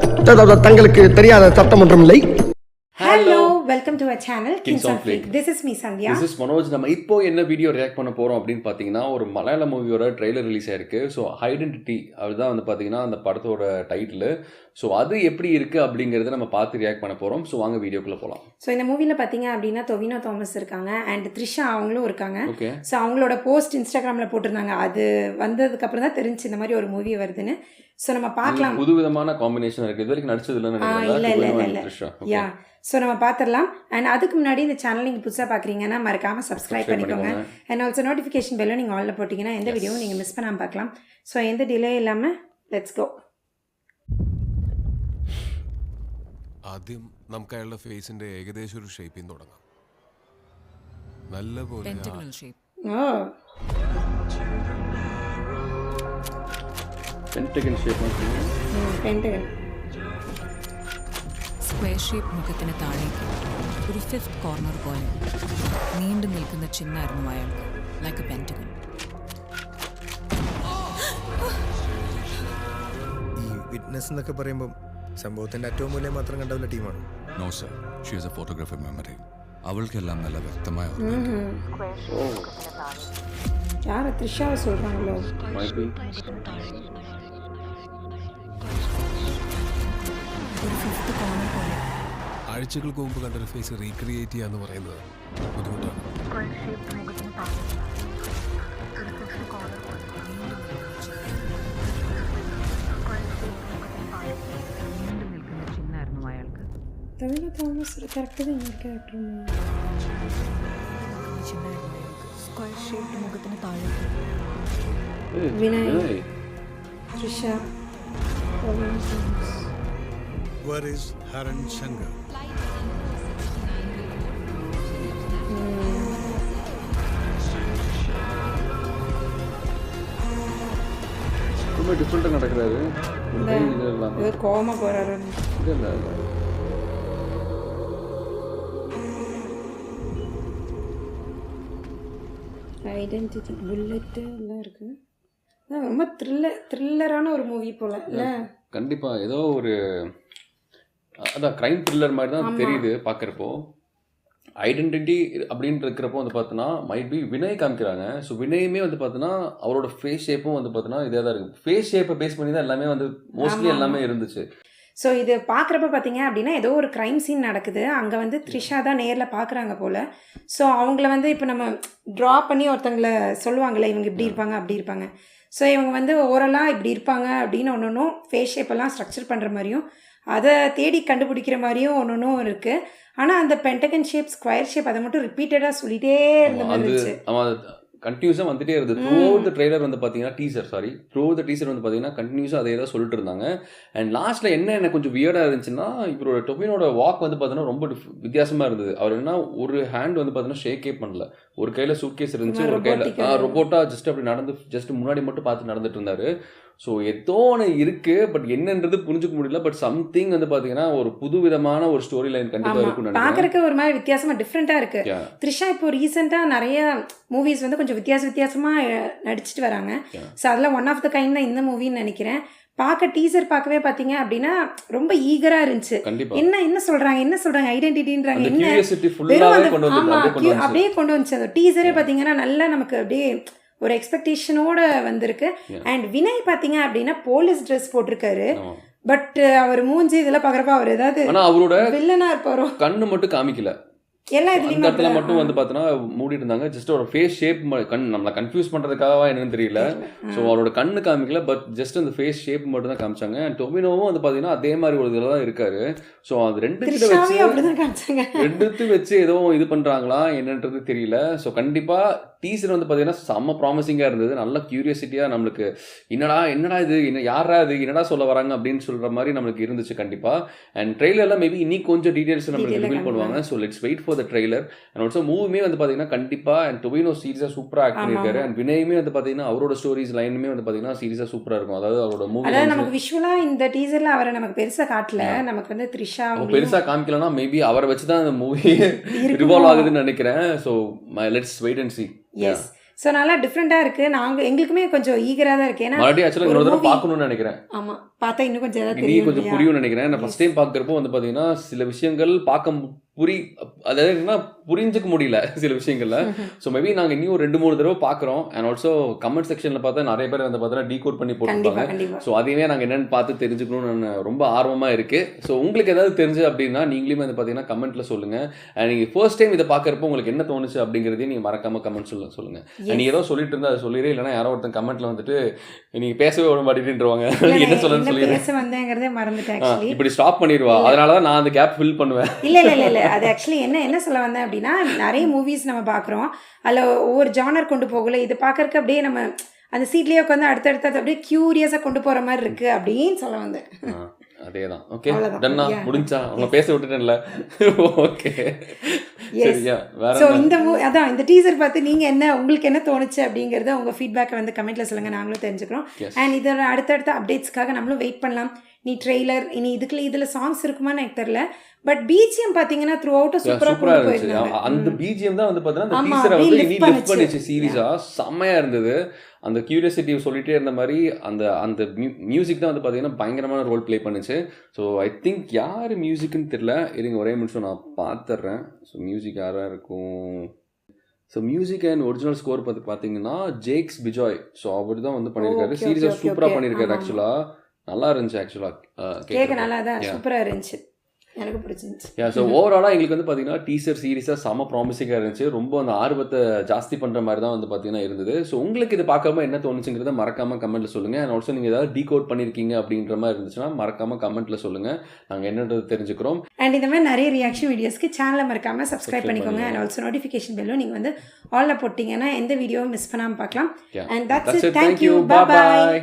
தங்களுக்கு தெரியாத சட்டம் ஒன்றும் இல்லை. Hello, welcome to our channel Kings on Flick. This is me Sandhya. This is Manoj. நம்ம இப்போ என்ன வீடியோ ரியாக்ட் பண்ண போறோம் அப்படின்னு பார்த்தீங்கன்னா ஒரு மலையாள மூவியோட ட்ரெய்லர் ரிலீஸ் ஆயிருக்கு. ஸோ ஐடென்டிட்டி அதுதான் வந்து பார்த்தீங்கன்னா அந்த படத்தோட டைட்டில். ஸோ அது எப்படி இருக்குது அப்படிங்கிறத நம்ம பார்த்து ரியாக்ட் பண்ண போகிறோம். ஸோ வாங்க வீடியோக்குள்ளே போகலாம். ஸோ இந்த மூவியில் பார்த்தீங்க அப்படின்னா டொவினோ தாமஸ் இருக்காங்க அண்ட் த்ரிஷா அவங்களும் இருக்காங்க. ஓகே. ஸோ அவங்களோட போஸ்ட் இன்ஸ்டாகிராமில் போட்டிருந்தாங்க. அது வந்ததுக்கப்புறம் தான் தெரிஞ்சு இந்த மாதிரி ஒரு மூவி வருதுன்னு. ஸோ நம்ம பார்க்கலாம். புது விதமான காம்பினேஷன் இருக்குது. இது வரைக்கும் நடிச்சது இல்லை. யா ஸோ நம்ம பார்த்துடலாம். அண்ட் அதுக்கு முன்னாடி இந்த சேனல் நீங்கள் புதுசாக பார்க்குறீங்கன்னா மறக்காமல் சப்ஸ்கிரைப் பண்ணிக்கோங்க. அண்ட் ஆல்சோ நோட்டிஃபிகேஷன் பெல்லும் நீங்கள் ஆலில் போட்டிங்கன்னா எந்த வீடியோவும் நீங்கள் மிஸ் பண்ணாமல் பார்க்கலாம். ஸோ எந்த டிலே இல்லாமல் லெட்ஸ் கோ. ആദ്യം നമുക്ക് അയാളുടെ ഫേസിന്റെ ഏകദേശം ഒരു ഷേപ്പിൽ നിന്ന് തുടങ്ങാം. നല്ലപോലെ pentagonal shape. Pentagon shape. Pentagon square shape മുഖത്തിന് താഴേക്ക് ഒരു ഫിഫ്ത്ത് കോർണർ പോലെ നീണ്ടു നിൽക്കുന്ന ചിഹ്നമായിരുന്നു അയാൾക്ക്, ലൈക്ക് എ പെന്റഗൺ. ഈ വിറ്റ്നസ് എന്നൊക്കെ പറയുമ്പോൾ സംഭവത്തിന്റെ ഏറ്റവും മൂല്യം മാത്രം കണ്ടവല്ല ടീമാണ്. No sir, she is a photographer memory. അവൾക്കെല്ലാം നല്ല വ്യക്തമായ யாரை த்ரிஷாவை சொல்கிறாங்களோ? ഒരു ഫിഫ്ത്ത് കോർണർ പോലെ ആഴ്ചകൾക്ക് മുമ്പ് കണ്ടൊരു ഫേസ് റീക്രിയേറ്റ് ചെയ്യാന്ന് പറയുന്നത് ബുദ്ധിമുട്ടാണ്. ടൊവിനോ തോമസ് കറക്റ്റ് തന്നെ ക്യാരക്ടർ. സ്ക്വയർ ഷേപ്പ് മുഖത്തിന് താഴേക്ക് Vinay, Trisha, Tovino Thomas. Where is Haran Shankar? ரொம்ப டிஃப்ரெண்ட்டாக நடக்கிறாரு. கோமா போகிறாரு. இல்லை ஐடென்டிட்டி, புல்லெட்டு எல்லாம் இருக்குது. ரொம்ப த்ரில்லரான ஒரு மூவி போல் இல்லை? கண்டிப்பாக ஏதோ ஒரு அதான் க்ரைம் த்ரில்லர் மாதிரி தான் தெரியுது பார்க்குறப்போ. ஐடென்டிட்டி அப்படின்னு இருக்கிறப்போ வந்து பார்த்தோன்னா மைட் பி வினய் காமிக்கிறாங்க. ஸோ வினயுமே வந்து பார்த்தோன்னா அவரோட ஃபேஸ் ஷேப்பும் வந்து பார்த்தோன்னா இதே தான் இருக்குது. ஃபேஸ் ஷேப்பை பேஸ் பண்ணி தான் எல்லாமே வந்து மோஸ்ட்லி எல்லாமே இருந்துச்சு. ஸோ இது பார்க்குறப்ப பார்த்தீங்க அப்படின்னா ஏதோ ஒரு க்ரைம் சீன் நடக்குது. அங்கே வந்து த்ரிஷா தான் நேரில் பார்க்குறாங்க போல். ஸோ அவங்கள வந்து இப்போ நம்ம ட்ரா பண்ணி ஒருத்தங்களை சொல்லுவாங்கள்ல, இவங்க இப்படி இருப்பாங்க அப்படி இருப்பாங்க. ஸோ இவங்க வந்து ஓரலாக இப்படி இருப்பாங்க அப்படின்னு ஒன்றும் ஃபேஸ் ஷேப்பெல்லாம் ஸ்ட்ரக்சர் பண்ணுற மாதிரியும் அதை தேடி கண்டுபிடிக்கிற மாதிரியும் ஒன்றும் இருக்குது. ஆனால் அந்த பென்டகன் ஷேப், ஸ்கொயர் ஷேப் அதை மட்டும் ரிப்பீட்டடாக சொல்லிகிட்டே இருந்த மாதிரி இருந்துச்சு. கண்டினியூஸாக வந்துட்டே இருந்தது. த்ரூ அவுட் த ட்ரெய்லர் வந்து பார்த்தீங்கன்னா த்ரூ அவுட் த டீசர் வந்து பார்த்தீங்கன்னா கண்டினியூஸாக அதே தான் சொல்லிட்டு இருந்தாங்க. அண்ட் லாஸ்ட்டில் என்ன எனக்கு கொஞ்சம் வியர்டாக இருந்துச்சுன்னா இவரோட டொவினோட வாக் வந்து பார்த்தீங்கன்னா ரொம்ப வித்தியாசமாக இருந்தது. அவர் என்ன ஒரு ஹேண்ட் வந்து பார்த்தீங்கன்னா ஷேக்கே பண்ணல, ஒரு கையில் சூட்கேஸ் இருந்துச்சு, ஒரு கையில் ரொபோட்டாக ஜஸ்ட் அப்படி நடந்து ஜஸ்ட் முன்னாடி மட்டும் பார்த்து நடந்துட்டு இருந்தார். ஸோ ஏதோ ஒன்று இருக்குது, பட் என்னன்றது புரிஞ்சுக்க முடியல. பட் சம்திங் வந்து பார்த்தீங்கன்னா ஒரு புது விதமான ஒரு ஸ்டோரி லைன் கண்டிப்பாக இருக்கும்னு பார்க்குறக்கு ஒரு மாதிரி வித்தியாசமாக டிஃப்ரெண்ட்டாக இருக்குது. த்ரிஷா இப்போ ரீசெண்டாக நிறைய மூவிஸ் வந்து கொஞ்சம் வித்தியாசமாக நடிச்சிட்டு வராங்க. ஸோ அதில் ஒன் ஆஃப் த கைண்ட் தான் இந்த மூவின்னு நினைக்கிறேன். பார்க்க டீசர் பார்க்கவே பார்த்தீங்க அப்படின்னா ரொம்ப ஈகராக இருந்துச்சு. என்ன சொல்கிறாங்க ஐடென்டிட்டின்றாங்க, என்ன அப்படியே கொண்டு வந்துச்சு. அந்த டீசரே பார்த்தீங்கன்னா நல்லா நமக்கு அப்படியே ஒரு எக்ஸ்பெக்டேஷனோட வந்திருக்கு. அண்ட் வினய் பார்த்தீங்க அப்படின்னா போலீஸ் ட்ரெஸ் போட்டிருக்காரு. பட் அவர் மூஞ்சி இதெல்லாம் பார்க்குறப்ப அவர் ஏதாவது அவரோட வில்லனா இருப்பாரோ, கண்ணு மட்டும் காமிக்கல, எல்லா இந்த இடத்துல மட்டும் வந்து பார்த்தோன்னா மூடிட்டு இருந்தாங்க. ஜஸ்ட் ஒரு ஃபேஸ் ஷேப் நம்மளை கன்ஃபியூஸ் பண்ணுறதுக்காகவா என்னன்னு தெரியல. ஸோ அவரோட கண்ணு காமிக்கல, பட் ஜஸ்ட் அந்த ஃபேஸ் ஷேப் மட்டும் தான் காமிச்சாங்க. அண்ட் டொவினோவும் வந்து பார்த்தீங்கன்னா அதே மாதிரி ஒரு இதில் தான் இருக்காரு. ஸோ அது ரெண்டுத்து வச்சு ஏதோ இது பண்ணுறாங்களா என்னன்றது தெரியல. ஸோ கண்டிப்பாக டீசர் வந்து பார்த்தீங்கன்னா செம்ம ப்ராமிசிங்காக இருந்தது. நல்ல க்யூரியாசிட்டியாக நம்மளுக்கு என்னடா இது யாரா இது என்னடா சொல்ல வராங்க அப்படின்னு சொல்கிற மாதிரி நம்மளுக்கு இருந்துச்சு கண்டிப்பாக. அண்ட் ட்ரெய்லரில் மேபி இன்னும் கொஞ்சம் டீட்டெயில்ஸ் நம்மளுக்கு ரிவீல் பண்ணுவாங்க. So let's wait for the trailer. And also மூவியுமே வந்து பார்த்தீங்கன்னா கண்டிப்பாக அண்ட் டொவினோ சீரியஸாக சூப்பராக ஆக்ட் பண்ணியிருக்காரு. அண்ட் வினயுமே வந்து பார்த்தீங்கன்னா அவரோட ஸ்டோரிஸ் லைனுமே வந்து பார்த்தீங்கன்னா சீரியஸாக சூப்பராக இருக்கும். அதாவது அவரோட மூவி நமக்கு விஷுவலாக இந்த டீசரில் அவரை நமக்கு பெருசாக காட்டல, நமக்கு வந்து த்ரிஷா பெருசாக காமிக்கலன்னா மேபி அவரை வச்சு தான் அந்த மூவி ரிவால்வ் ஆகுதுன்னு நினைக்கிறேன். So let's wait and see. எஸ். ஸோ நல்லா டிஃப்ரெண்ட்டாக இருக்குது. நாங்கள் எங்களுக்குமே கொஞ்சம் ஈகராக தான் இருக்குது. ஏன்னா மறுபடியும் ஆக்சுவலாக ஒரு இன்னொரு தடவை movie- பார்க்கணும்னு நினைக்கிறேன். ஆமாம், பார்த்தா இன்னும் கொஞ்சம் ஏதாவது நீ தெரியும் கொஞ்சம் இல்லையா? புரியும்னு நினைக்கிறேன். நான் ஃபர்ஸ்ட் டைம் பார்க்குறப்போ வந்து பார்த்தீங்கன்னா சில விஷயங்கள் அதாவது என்னன்னா புரிஞ்சுக்க முடியல சில விஷயங்கள்ல. ஸோ மேபி நாங்கள் இன்னும் ஒரு 2-3 தடவை பார்க்குறோம். அண்ட் ஆல்சோ கமெண்ட் செக்ஷனில் பார்த்தா நிறைய பேர் வந்து பார்த்தீங்கன்னா டீகோட் பண்ணி கண்டிப்பாக போட்டுருப்பாங்க. கண்டிப்பாக. ஸோ அதையுமே நாங்கள் என்னென்னு பார்த்து தெரிஞ்சுக்கணும்னு நான் ரொம்ப ஆர்வமாக இருக்குது. ஸோ உங்களுக்கு ஏதாவது தெரிஞ்சு அப்படின்னா நீங்களுமே வந்து பார்த்தீங்கன்னா கமெண்ட்டில் சொல்லுங்கள். அண்ட் நீங்கள் ஃபர்ஸ்ட் டைம் இதை பார்க்குறப்போ உங்களுக்கு என்ன தோணுச்சு அப்படிங்கிறதையும் நீங்கள் மறக்காமல் கமெண்ட் சொல்லுங்கள். நீங்கள் ஏதோ சொல்லிட்டு இருந்தால் அதை சொல்லிடுறே, இல்லைனா யாரோ ஒருத்தன் கமெண்ட்டில் வந்துட்டு நீங்கள் பேசவே விட மாட்டேன்ருவாங்க. என்ன சொல்லணும்னு சொல்லிடுறேன். பேச வந்தேங்கிறதே மறந்துட்டேன் ஆக்சுவலி. இப்படி ஸ்டாப் பண்ணிடுவா, அதனால தான் நான் அந்த கேப் ஃபில் பண்ணுவேன். இல்லை அது ஆக்சுவலி என்ன சொல்ல வந்தேன் அப்படின்னா, நிறைய மூவிஸ் நம்ம பார்க்குறோம், அதில் ஒவ்வொரு ஜானர் கொண்டு போகல. இது பார்க்கறக்கு அப்படியே நம்ம அந்த சீட்லேயே உட்காந்து அடுத்தடுத்து அப்படியே க்யூரியஸாக கொண்டு போகிற மாதிரி இருக்குது அப்படின்னு சொல்ல வந்தேன். அதேதான். ஓகே, அவ்வளவுதான். டன்னா முடிஞ்சா உங்களை பேச விட்டுட்டேன்ல. ஓகே சரியா. வேற ஸோ இந்த டீசர் பார்த்து நீங்கள் உங்களுக்கு என்ன தோணுச்சு அப்படிங்கிறத உங்கள் ஃபீட்பேக்கை வந்து கமெண்ட்டில் சொல்லுங்கள், நாங்களும் தெரிஞ்சுக்கிறோம். அண்ட் இதோட அடுத்தடுத்த அப்டேட்ஸ்க்காக நம்மளும் வெயிட் பண்ணலாம். நீ ட்ரெய்லர் இனி இதில் சாங்ஸ் இருக்குமான்னு எனக்கு தெரியல. பட் பிஜிஎம் பார்த்தீங்கன்னா த்ரூ அவுட் சூப்பராக இருந்துச்சு. அந்த பிஜிஎம் தான் வந்து பார்த்தீங்கன்னா அந்த டீசரை வந்து நீ லிஃப்ட் பண்ணிச்சு சீரியஸா. செம்மையா இருந்தது. அந்த கியூரியாசிட்டி சொல்லிட்டே இருந்த மாதிரி அந்த மியூசிக் தான் வந்து பார்த்தீங்கன்னா பயங்கரமான ரோல் ப்ளே பண்ணுச்சு. ஸோ ஐ திங்க் யார் மியூசிக்னு தெரியல, இருங்க ஒரே நிமிஷம் நான் பார்த்துட்றேன். ஸோ மியூசிக் யாராக இருக்கும்? So music and original score பார்த்தீங்கன்னா ஜேக்ஸ் பிஜாய். ஸோ அவர் தான் வந்து பண்ணியிருக்காரு. சீரியஸாக சூப்பராக பண்ணியிருக்காரு. ஆக்சுவலாக நல்லா இருந்துச்சு. ஆக்சுவலாக கேட்க நல்லா தான் சூப்பராக இருந்துச்சு, எனக்கு பிடிச்சிருந்துச்சு. ஸோ ஓவராலாக எங்களுக்கு வந்து பார்த்தீங்கன்னா டீசர் சீரிஸாக செம ப்ராமிசிங்காக இருந்துச்சு. ரொம்ப அந்த ஆர்வத்தை ஜாஸ்தி பண்ணுற மாதிரி தான் வந்து பார்த்தீங்கன்னா இருந்தது. ஸோ உங்களுக்கு இது பார்க்காம என்ன தோணுச்சுங்கிறத மறக்காமல் கமெண்ட்டில் சொல்லுங்கள். அண்ட் ஆல்சோ நீங்கள் ஏதாவது டீகோட் பண்ணியிருக்கீங்க அப்படின்ற மாதிரி இருந்துச்சுன்னா மறக்காமல் கமெண்ட்டில் சொல்லுங்கள், நாங்கள் என்னன்றது தெரிஞ்சுக்கிறோம். அண்ட் இந்த மாதிரி நிறைய ரியாக்ஷன் வீடியோஸ்க்கு சேனலை மறக்காமல் சப்ஸ்கிரைப் பண்ணிக்கோங்க. அண்ட் ஆல்சோ நோட்டிஃபிகேஷன் பெல்லும் நீங்கள் வந்து ஆலில் போட்டிங்கன்னா எந்த வீடியோவும் மிஸ் பண்ணாமல் பார்க்கலாம். And that's it. Thank you. Bye.